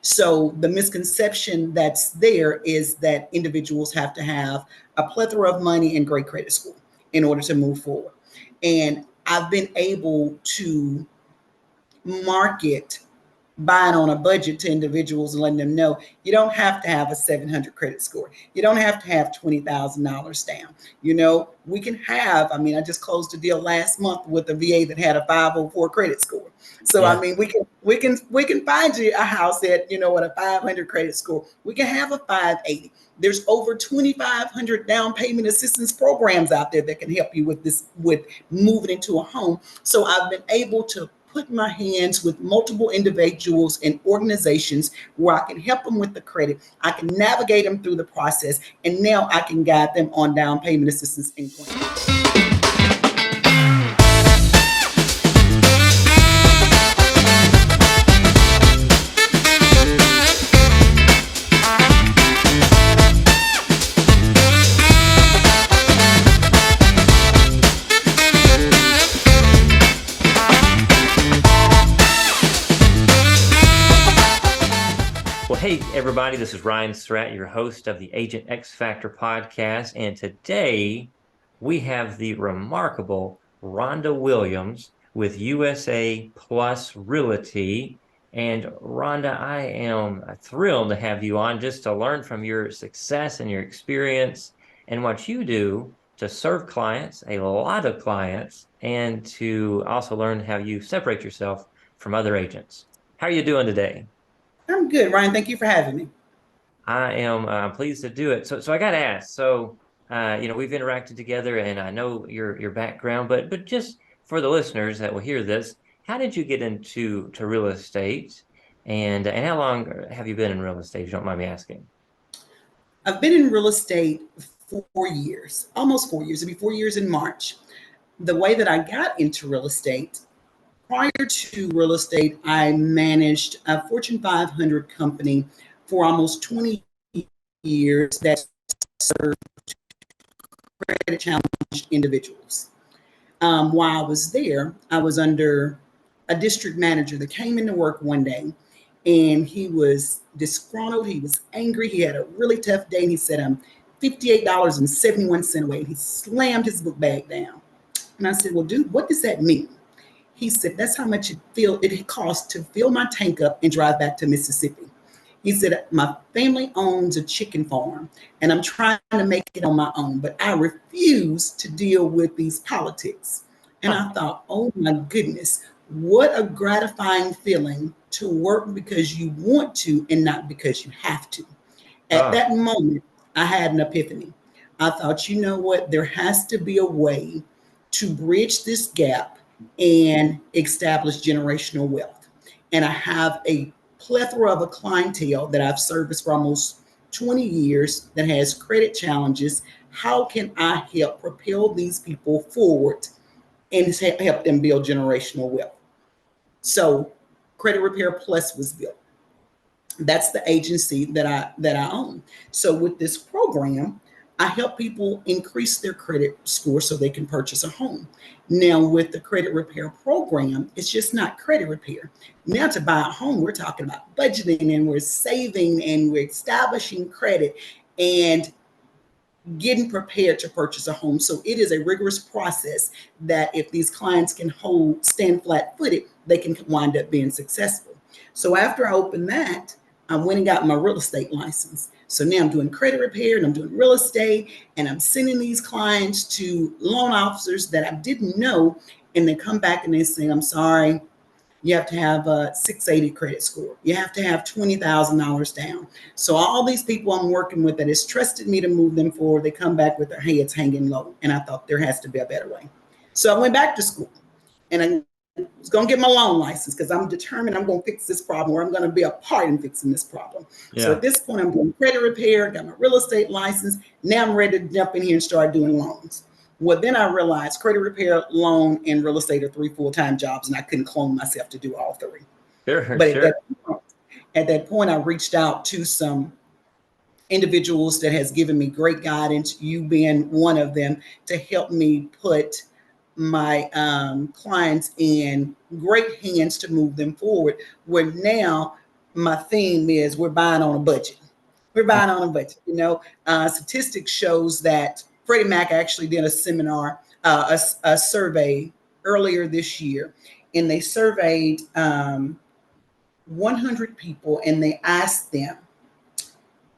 So the misconception that's there is that individuals have to have a plethora of money and great credit score in order to move forward. And I've been able to market buying on a budget to individuals and letting them know you don't have to have a 700 credit score. You don't have to have $20,000 down. We can have, I just closed a deal last month with a VA that had a 504 credit score. So, Yeah. we can find you a house at, at a 500 credit score. We can have a 580. There's over 2,500 down payment assistance programs out there that can help you with moving into a home. So I've been able to put my hands with multiple individuals and organizations where I can help them with the credit. I can navigate them through the process, and now I can guide them on down payment assistance and grants. Hey everybody, this is Ryan Surratt, your host of the Agent X Factor podcast, and today we have the remarkable Rhonda Williams with USA Plus Realty. And Rhonda, I am thrilled to have you on just to learn from your success and your experience and what you do to serve clients, a lot of clients, and to also learn how you separate yourself from other agents. How are you doing today? I'm good, Ryan. Thank you for having me. I am pleased to do it. So I got to ask. So we've interacted together, and I know your background, but just for the listeners that will hear this, how did you get into real estate, and how long have you been in real estate? If you don't mind me asking. I've been in real estate 4 years, almost 4 years. It'll be 4 years in March. The way that I got into real estate. Prior to real estate, I managed a Fortune 500 company for almost 20 years that served credit challenged individuals. While I was there, I was under a district manager that came into work one day, and he was disgruntled. He was angry. He had a really tough day, and he said, "I'm $58.71 away." And he slammed his book bag down. And I said, "Well, dude, what does that mean?" He said, "That's how much it costs to fill my tank up and drive back to Mississippi." He said, "My family owns a chicken farm, and I'm trying to make it on my own, but I refuse to deal with these politics." And I thought, oh my goodness, what a gratifying feeling to work because you want to and not because you have to. At that moment, I had an epiphany. I thought, you know what? There has to be a way to bridge this gap and establish generational wealth. And I have a plethora of a clientele that I've serviced for almost 20 years that has credit challenges. How can I help propel these people forward and help them build generational wealth? So Credit Repair Plus was built. That's the agency that I own. So with this program, I help people increase their credit score so they can purchase a home. Now, with the credit repair program, it's just not credit repair. Now, to buy a home, we're talking about budgeting, and we're saving, and we're establishing credit and getting prepared to purchase a home. So it is a rigorous process that if these clients can stand flat-footed, they can wind up being successful. So after I opened that, I went and got my real estate license. So now I'm doing credit repair and I'm doing real estate, and I'm sending these clients to loan officers that I didn't know. And they come back and they say, "I'm sorry, you have to have a 680 credit score. You have to have $20,000 down." So all these people I'm working with that has trusted me to move them forward, they come back with their heads hanging low. And I thought there has to be a better way. So I went back to school, and I was going to get my loan license because I'm determined I'm going to fix this problem, or I'm going to be a part in fixing this problem. Yeah. So at this point, I'm doing credit repair, got my real estate license. Now I'm ready to jump in here and start doing loans. Well, then I realized credit repair, loan, and real estate are 3 full-time jobs, and I couldn't clone myself to do all three. But at that point, I reached out to some individuals that has given me great guidance, you being one of them, to help me put my clients in great hands to move them forward, where now my theme is we're buying on a budget. We're buying on a budget. Statistics shows that Freddie Mac actually did a seminar, a survey earlier this year, and they surveyed 100 people, and they asked them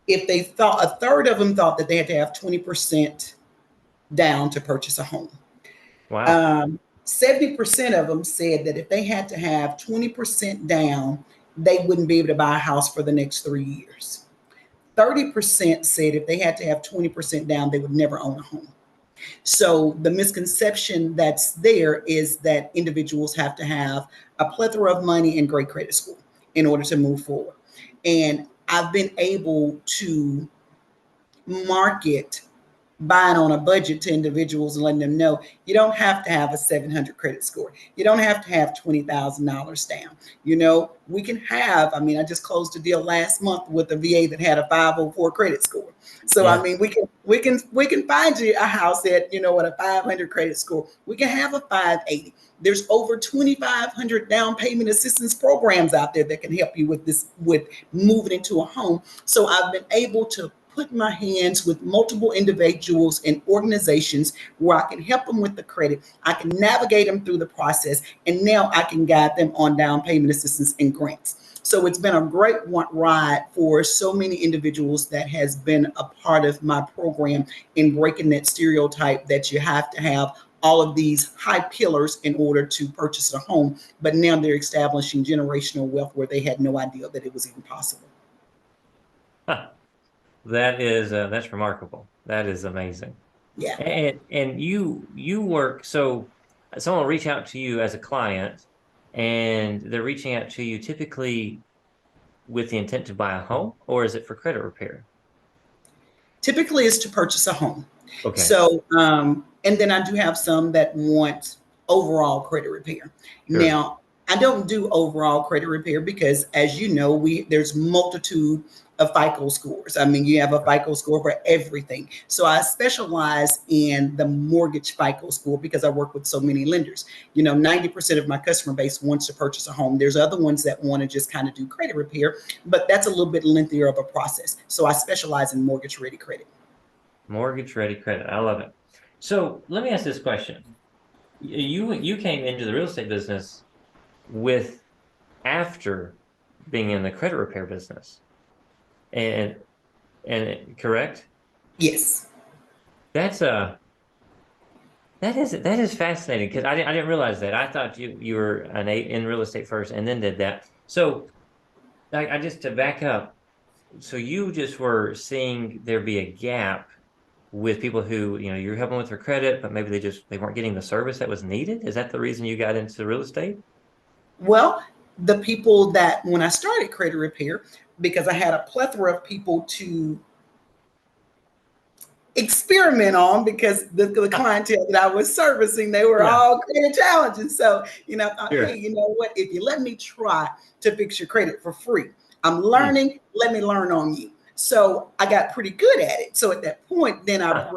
if they thought, a third of them thought that they had to have 20% down to purchase a home. Wow. 70% of them said that if they had to have 20% down, they wouldn't be able to buy a house for the next 3 years. 30% said if they had to have 20% down, they would never own a home. So the misconception that's there is that individuals have to have a plethora of money and great credit score in order to move forward. And I've been able to market buying on a budget to individuals and letting them know you don't have to have a 700 credit score. You don't have to have $20,000 down. We can have, I just closed a deal last month with a VA that had a 504 credit score. So, Yeah. we can find you a house at, with a 500 credit score. We can have a 580. There's over 2,500 down payment assistance programs out there that can help you with moving into a home. So I've been able to put my hands with multiple individuals and organizations where I can help them with the credit. I can navigate them through the process, and now I can guide them on down payment assistance and grants. So it's been a great ride for so many individuals that has been a part of my program in breaking that stereotype that you have to have all of these high pillars in order to purchase a home. But now they're establishing generational wealth where they had no idea that it was even possible. Huh. That's remarkable. That is amazing. Yeah. And you work, so someone will reach out to you as a client, and they're reaching out to you typically with the intent to buy a home, or is it for credit repair? Typically is to purchase a home. Okay. So, and then I do have some that want overall credit repair. Sure. Now, I don't do overall credit repair because, as you know, there's multitude of FICO scores. You have a FICO score for everything. So I specialize in the mortgage FICO score because I work with so many lenders. 90% of my customer base wants to purchase a home. There's other ones that want to just kind of do credit repair, but that's a little bit lengthier of a process. So I specialize in mortgage ready credit. Mortgage ready credit. I love it. So let me ask this question. You came into the real estate business after being in the credit repair business. And correct? Yes. That is fascinating, because I didn't realize that. I thought you were in real estate first and then did that. So I just, to back up, so you just were seeing there be a gap with people who, you're helping with their credit, but maybe they weren't getting the service that was needed. Is that the reason you got into real estate? Well, the people that, when I started credit repair, because I had a plethora of people to experiment on, because the clientele that I was servicing, they were all credit challenging. So, I thought, Sure. hey, you know what? If you let me try to fix your credit for free, I'm learning, let me learn on you. So I got pretty good at it. So at that point, then I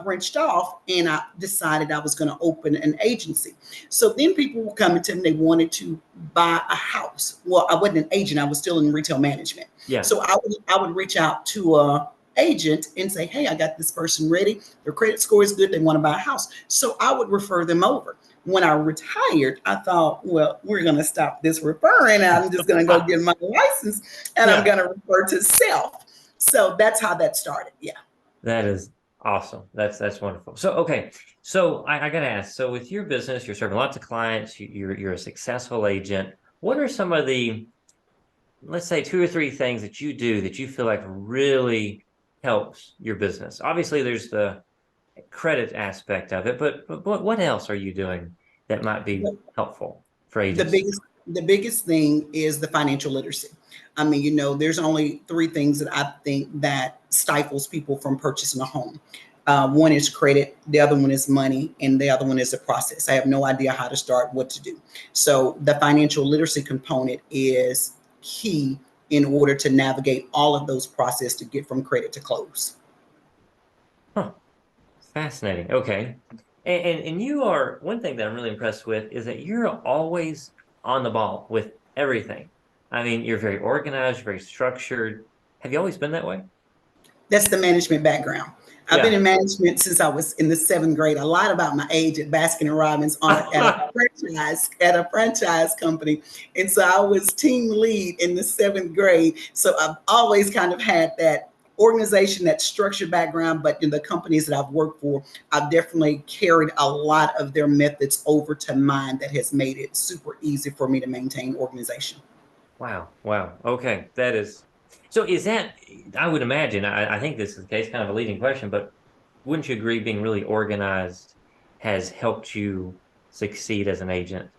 branched off and I decided I was going to open an agency. So then people were coming to me, they wanted to buy a house. Well, I wasn't an agent, I was still in retail management. Yeah. So I would reach out to a agent and say, hey, I got this person ready. Their credit score is good. They want to buy a house. So I would refer them over. When I retired, I thought, well, we're going to stop this referring. I'm just going to go get my license and I'm going to refer to self. So that's how that started. Yeah. That is awesome. That's wonderful. So, okay. So I got to ask, so with your business, you're serving lots of clients, you're a successful agent. What are some of the, let's say, 2 or 3 things that you do that you feel like really helps your business? Obviously there's the credit aspect of it, but what else are you doing that might be helpful for agents? The biggest thing is the financial literacy. There's only 3 things that I think that stifles people from purchasing a home. One is credit, the other one is money, and the other one is the process. I have no idea how to start, what to do. So the financial literacy component is key in order to navigate all of those processes to get from credit to close. Huh. Fascinating. Okay. And you are, one thing that I'm really impressed with is that you're always on the ball with everything. I mean, you're very organized, very structured. Have you always been that way? That's the management background. I've been Yeah. in management since I was in the seventh grade. I lied about my age at Baskin and Robbins at a franchise company, and so I was team lead in the seventh grade. So I've always kind of had that organization, that structured background. But in the companies that I've worked for, I've definitely carried a lot of their methods over to mine. That has made it super easy for me to maintain organization. Wow. Wow. Okay. That is so is that I would imagine, I think this is the case, kind of a leading question, but wouldn't you agree being really organized has helped you succeed as an agent?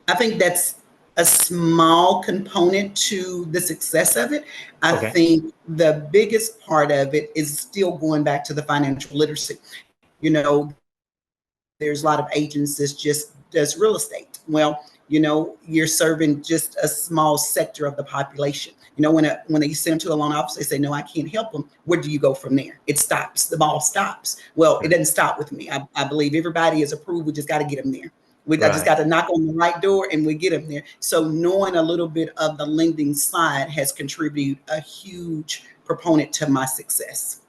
I think that's a small component to the success of it. I Okay. think the biggest part of it is still going back to the financial literacy. You know, there's a lot of agents that just does real estate. Well, you're serving just a small sector of the population. When they send them to a loan officer, they say, no, I can't help them. Where do you go from there? It stops. The ball stops. Well, it doesn't stop with me. I believe everybody is approved. We just got to get them there. I just Right. got to knock on the right door and we get them there. So knowing a little bit of the lending side has contributed a huge proponent to my success.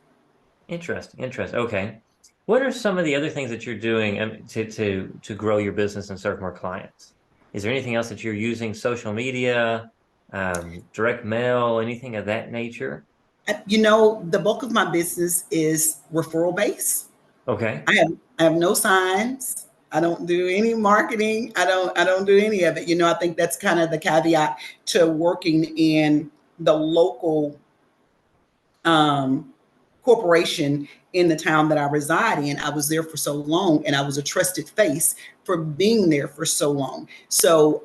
Interesting. Interesting. Okay. What are some of the other things that you're doing to grow your business and serve more clients? Is there anything else that you're using, social media, direct mail, anything of that nature? The bulk of my business is referral based. Okay. I have no signs. I don't do any marketing. I don't do any of it. I think that's kind of the caveat to working in the local um, corporation in the town that I reside in. I was there for so long, and I was a trusted face for being there for so long. So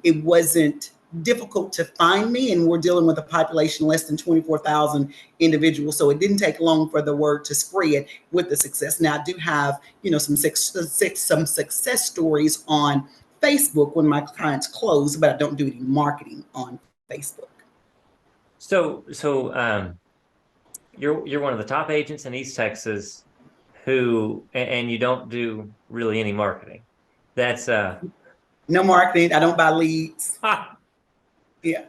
it wasn't difficult to find me, and we're dealing with a population less than 24,000 individuals. So it didn't take long for the word to spread with the success. Now I do have, some success stories on Facebook when my clients close, but I don't do any marketing on Facebook. So you're one of the top agents in East Texas who and you don't do really any marketing. That's No marketing. I don't buy leads. ah, Yeah.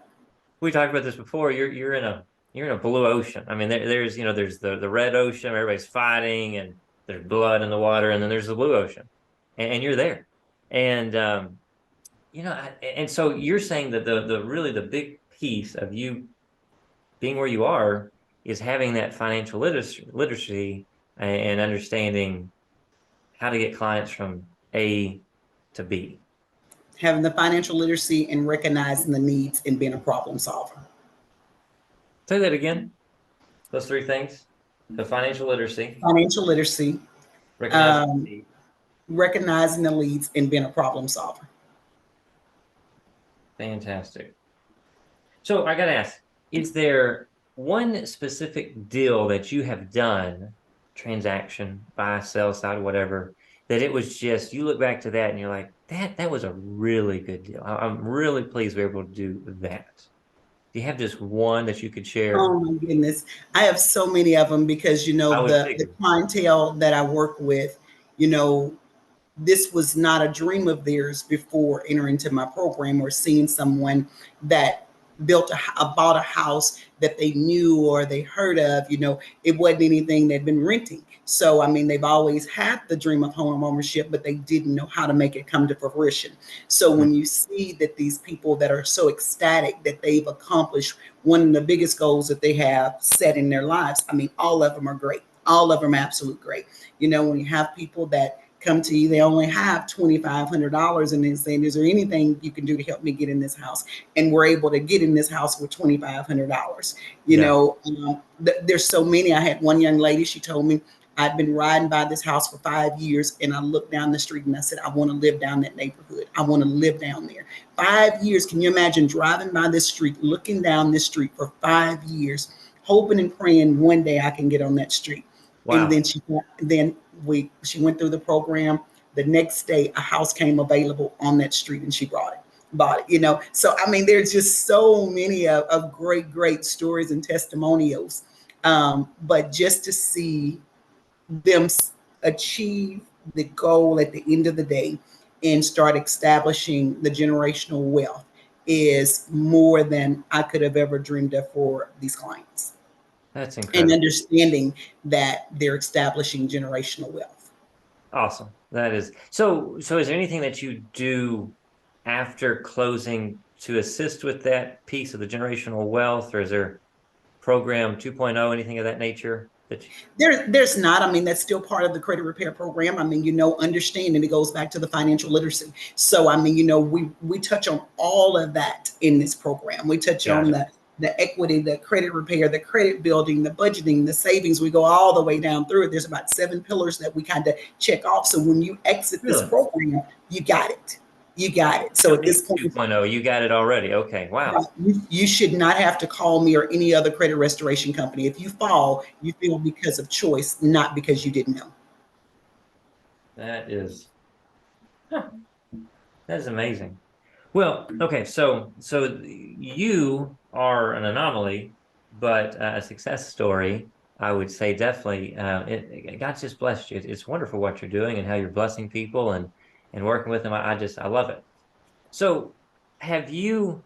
we talked about this before. You're in a blue ocean. I mean, there's the red ocean where everybody's fighting and there's blood in the water, and then there's the blue ocean, and you're there. And and so you're saying that the really the big piece of you being where you are is having that financial literacy and understanding how to get clients from A to B. Having the financial literacy and recognizing the needs and being a problem solver. Say that again. Those three things: the financial literacy, Financial literacy, recognizing um, the need. recognizing the leads, and being a problem solver. Fantastic. So I got to ask, is there one specific deal that you have done, transaction, buy, sell side, whatever, that it was just, you look back to that and you're like, that was a really good deal. I'm really pleased we were able to do that. Do you have just one that you could share? Oh my goodness. I have so many of them because, I would the figure. clientele that I work with, you know, this was not a dream of theirs before entering into my program or seeing someone that bought a house that they knew or they heard of. It wasn't anything they'd been renting. So I mean, they've always had the dream of home ownership, but they didn't know how to make it come to fruition. So Hmm. when you see that these people that are so ecstatic that they've accomplished one of the biggest goals that they have set in their lives, I mean, all of them are great. All of them are absolute great. When you have people that come to you, they only have $2,500 and they're saying, is there anything you can do to help me get in this house? And we're able to get in this house with $2,500. Yeah. There's so many. I had one young lady, she told me, I've been riding by this house for 5 years and I looked down the street and I said, I want to live down that neighborhood. I want to live down there. 5 years. Can you imagine driving by this street, looking down this street for 5 years, hoping and praying one day I can get on that street? And Wow. then she went through the program. The next day a house came available on that street and she bought it. So I mean, there's just so many of great stories and testimonials. But just to see them achieve the goal at the end of the day and start establishing the generational wealth, is more than I could have ever dreamed of for these clients. That's And incredible. understanding that they're establishing generational wealth. Awesome. That is so. So, is there anything that you do after closing to assist with that piece of the generational wealth, or is there program 2.0, anything of that nature that you... There's not. I mean, that's still part of the credit repair program. I mean, understanding it goes back to the financial literacy. So, I mean, we touch on all of that in this program. We touch on the equity, the credit repair, the credit building, the budgeting, the savings. We go all the way down through it. There's about 7 pillars that we kind of check off. So when you exit this program, you got it. You got it. So at this point, 2.0, you got it already. Okay. Wow. you should not have to call me or any other credit restoration company. If you fall, you feel because of choice, not because you didn't know. That is amazing. Well, okay, so you are an anomaly, but a success story. I would say definitely. God just blessed you. It's wonderful what you're doing and how you're blessing people and working with them. I love it. So, have you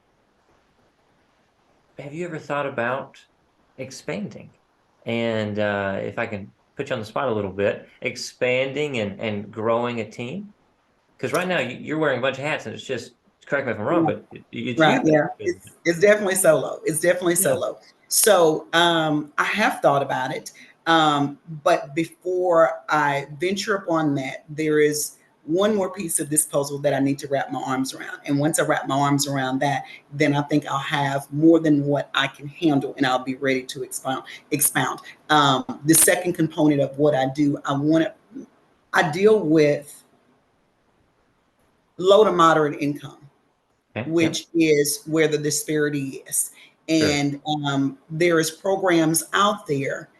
ever thought about expanding? And if I can put you on the spot a little bit, expanding and growing a team? Because right now you're wearing a bunch of hats, and it's just, correct me if I'm wrong, but it's Right. you. Yeah. It's definitely solo. It's definitely solo. So I have thought about it. But before I venture upon that, there is one more piece of this puzzle that I need to wrap my arms around. And once I wrap my arms around that, then I think I'll have more than what I can handle, and I'll be ready to expound. The second component of what I do, I deal with low to moderate income, which is where the disparity is. And there is programs out there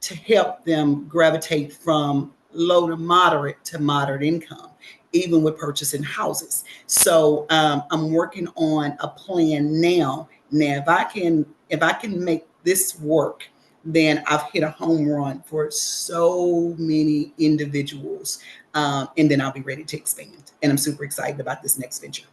to help them gravitate from low to moderate income, even with purchasing houses. So I'm working on a plan now. Now, if I can make this work, then I've hit a home run for so many individuals, and then I'll be ready to expand. And I'm super excited about this next venture.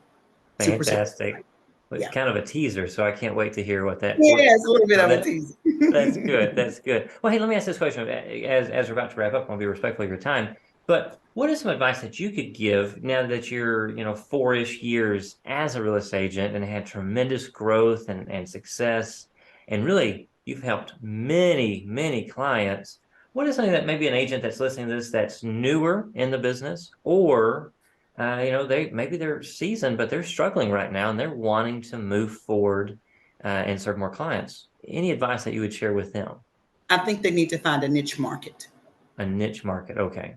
Fantastic. Well, it's kind of a teaser, so I can't wait to hear what that. Yeah, it's a little bit of a teaser. That's good. That's good. Well, hey, let me ask this question as we're about to wrap up. I want to be respectful of your time. But what is some advice that you could give now that you're, 4-ish years as a real estate agent and had tremendous growth and success, and really you've helped many, many clients? What is something that maybe an agent that's listening to this that's newer in the business, or they're seasoned, but they're struggling right now and they're wanting to move forward and serve more clients? Any advice that you would share with them? I think they need to find a niche market. A niche market. Okay.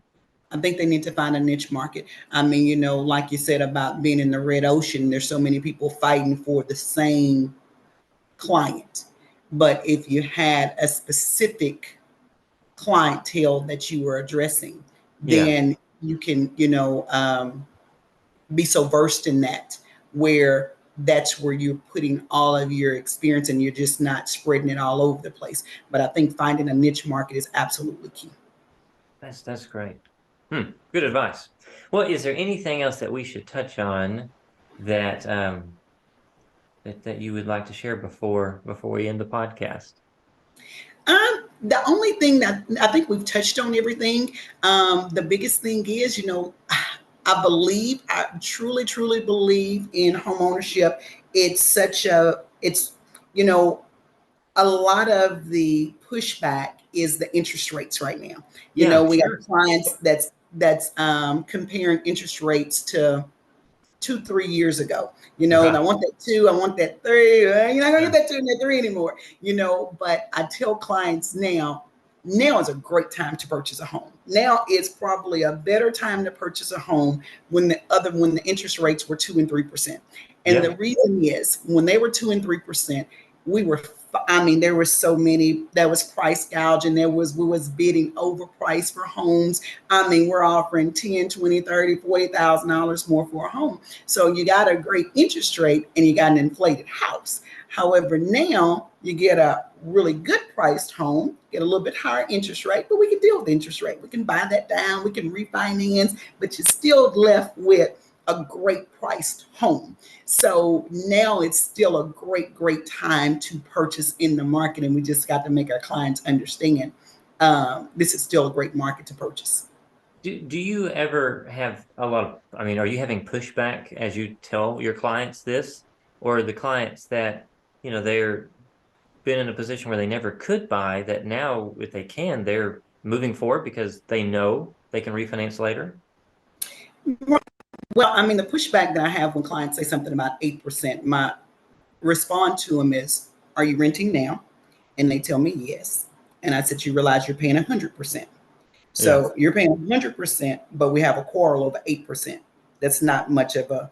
I think they need to find a niche market. I mean, like you said about being in the red ocean, there's so many people fighting for the same client. But if you had a specific clientele that you were addressing, then you can, be so versed in that, where that's where you're putting all of your experience and you're just not spreading it all over the place. But I think finding a niche market is absolutely key. That's great. Good advice. Well, is there anything else that we should touch on that that you would like to share before we end the podcast? The only thing that I think we've touched on everything. The biggest thing is, I truly, truly believe in home ownership. It's a lot of the pushback is the interest rates right now. We have clients that's comparing interest rates to 2-3 years ago. And I want that 2, I want that 3. You're not gonna get that 2 and that 3 anymore. But I tell clients now is a great time to purchase a home. Now is probably a better time to purchase a home when the interest rates were 2 and 3%. And the reason is, when they were 2 and 3%, there were so many that was price gouging. We was bidding overpriced for homes. We're offering $10, $20, $30, $40,000 more for a home. So you got a great interest rate and you got an inflated house. However, now you get a really good priced home, get a little bit higher interest rate, but we can deal with the interest rate. We can buy that down, we can refinance, but you're still left with a great priced home. So now it's still a great time to purchase in the market. And we just got to make our clients understand this is still a great market to purchase. Do you ever have a lot of, I mean, are you having pushback as you tell your clients this, or the clients that, they're been in a position where they never could buy that now, if they can, they're moving forward because they know they can refinance later? Well, I mean, the pushback that I have when clients say something about 8%, my respond to them is, are you renting now? And they tell me yes. And I said, you realize you're paying 100%. Yeah. So you're paying 100%, but we have a quarrel over 8%. That's not much of a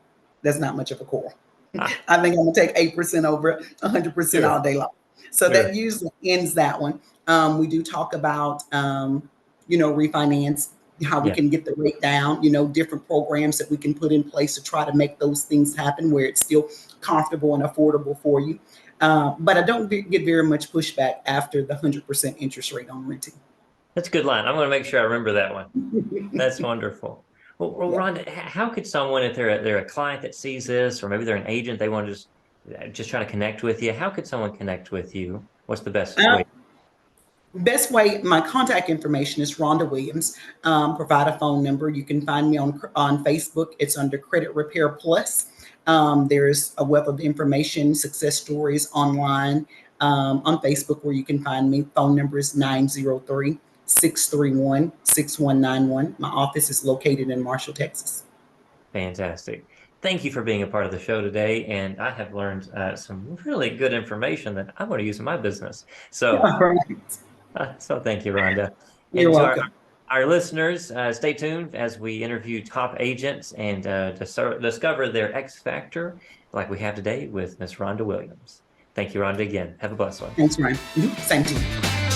quarrel. Ah, I think I'm gonna take 8% over 100% all sure, day long. So that sure. usually ends that one. We do talk about refinance, how we Yeah. can get the rate down, different programs that we can put in place to try to make those things happen where it's still comfortable and affordable for you. But I don't get very much pushback after the 100% interest rate on renting. That's a good line. I'm going to make sure I remember that one. That's wonderful. Well, Yeah. Rhonda, how could someone, if they're a client that sees this, or maybe they're an agent, they want to just try to connect with you, how could someone connect with you? What's the best Uh, way? Best way, my contact information is Rhonda Williams. Provide a phone number. You can find me on Facebook. It's under Credit Repair Plus. There's a wealth of information, success stories online on Facebook where you can find me. Phone number is 903-631-6191. My office is located in Marshall, Texas. Fantastic. Thank you for being a part of the show today. And I have learned some really good information that I'm going to use in my business. So, All right. so thank you, Rhonda. You're And to our, welcome. our listeners, stay tuned as we interview top agents and discover their X factor like we have today with Miss Rhonda Williams. Thank you, Rhonda, again. Have a blessed one. Thanks, Ryan. Same to you.